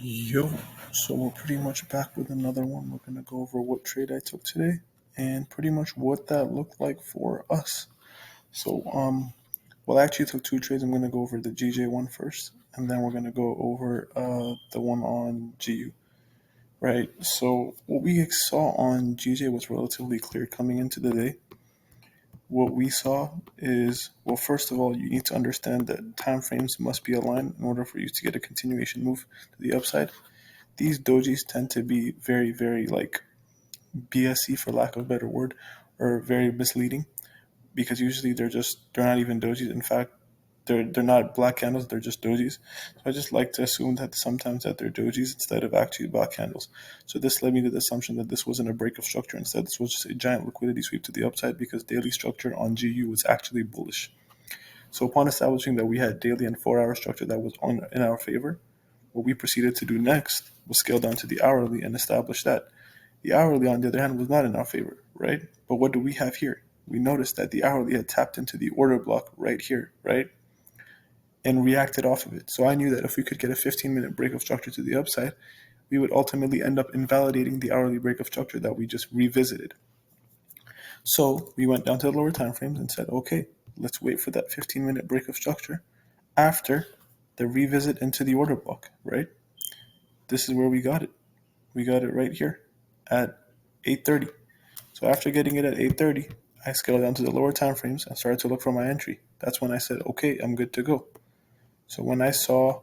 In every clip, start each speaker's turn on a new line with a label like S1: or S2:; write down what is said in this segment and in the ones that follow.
S1: Yo, so we're pretty much back with another one. We're gonna go over what trade I took today and pretty much what that looked like for us. Well, I actually took two trades. I'm gonna go over the GJ one first, and then we're gonna go over the one on GU. Right. So what we saw on GJ was relatively clear coming into the day. What we saw is, well, first of all, you need to understand that time frames must be aligned in order for you to get a continuation move to the upside. These dojis tend to be very, very like BSE for lack of a better word, or very misleading because usually they're not even dojis. In fact, they're not black candles, they're just dojis. So I just like to assume that sometimes that they're dojis instead of actually black candles. So this led me to the assumption that this wasn't a break of structure. Instead, this was just a giant liquidity sweep to the upside because daily structure on GU was actually bullish. So upon establishing that we had daily and 4 hour structure that was in our favor, what we proceeded to do next was scale down to the hourly and establish that. The hourly, on the other hand, was not in our favor, right? But what do we have here? We noticed that the hourly had tapped into the order block right here, right? And reacted off of it. So I knew that if we could get a 15-minute break of structure to the upside, we would ultimately end up invalidating the hourly break of structure that we just revisited. So we went down to the lower time frames and said, okay, let's wait for that 15-minute break of structure after the revisit into the order block, right? This is where we got it. We got it right here at 8:30. So after getting it at 8:30, I scaled down to the lower time frames and started to look for my entry. That's when I said, okay, I'm good to go. So when I saw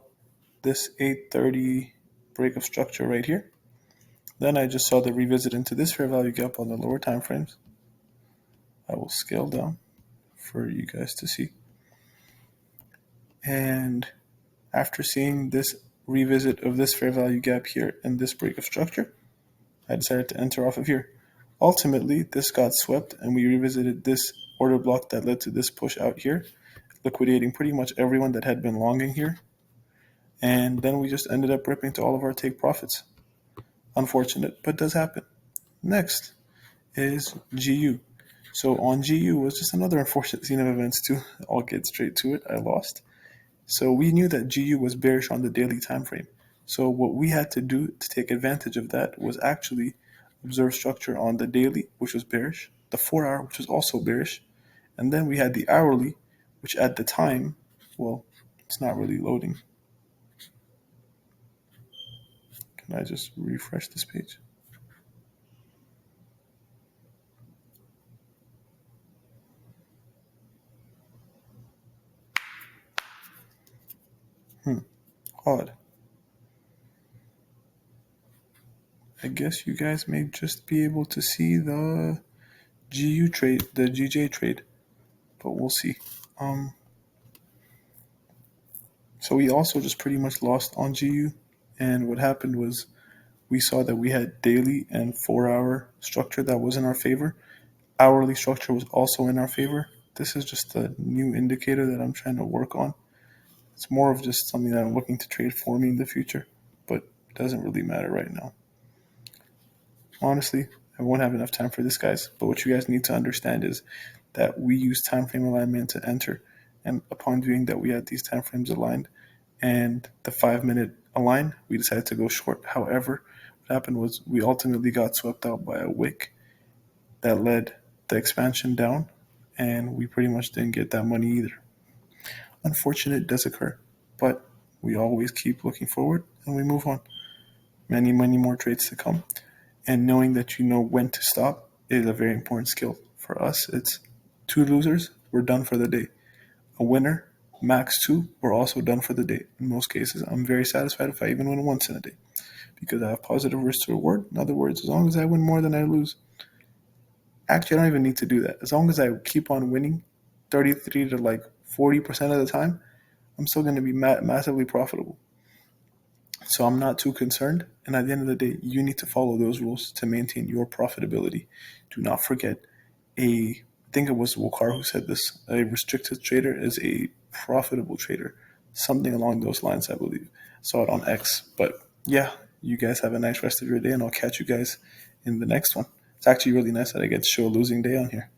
S1: this 8:30 break of structure right here, then I just saw the revisit into this fair value gap on the lower time frames. I will scale down for you guys to see. And after seeing this revisit of this fair value gap here and this break of structure, I decided to enter off of here. Ultimately, this got swept and we revisited this order block that led to this push out here, liquidating pretty much everyone that had been longing here. And then we just ended up ripping to all of our take profits. Unfortunate, but does happen. Next is GU. So on GU was just another unfortunate scene of events too. I'll get straight to it. I lost. So we knew that GU was bearish on the daily time frame. So what we had to do to take advantage of that was actually observe structure on the daily, which was bearish, the 4 hour, which was also bearish, and then we had the hourly, which at the time, well, it's not really loading. Can I just refresh this page? Odd. I guess you guys may just be able to see the GU trade, the GJ trade, but we'll see. So we also just pretty much lost on GU, and what happened was we saw that we had daily and 4 hour structure that was in our favor. Hourly structure was also in our favor. This is just a new indicator that I'm trying to work on. It's more of just something that I'm looking to trade for me in the future, but it doesn't really matter right now. Honestly, I won't have enough time for this, guys, but what you guys need to understand is that we use time frame alignment to enter, and upon doing that, we had these time frames aligned, and the 5-minute align, we decided to go short. However, what happened was we ultimately got swept out by a wick that led the expansion down, and we pretty much didn't get that money either. Unfortunate, it does occur, but we always keep looking forward and we move on. Many, many more trades to come. And knowing that you know when to stop is a very important skill. For us, it's 2 losers, we're done for the day. A winner, max 2, we're also done for the day. In most cases, I'm very satisfied if I even win once in a day because I have positive risk to reward. In other words, as long as I win more than I lose, actually, I don't even need to do that. As long as I keep on winning 33 to like 40% of the time, I'm still going to be massively profitable. So I'm not too concerned. And at the end of the day, you need to follow those rules to maintain your profitability. Do not forget, I think it was Wokar who said this, a restricted trader is a profitable trader. Something along those lines, I believe. Saw it on X. But yeah, you guys have a nice rest of your day, and I'll catch you guys in the next one. It's actually really nice that I get to show a losing day on here.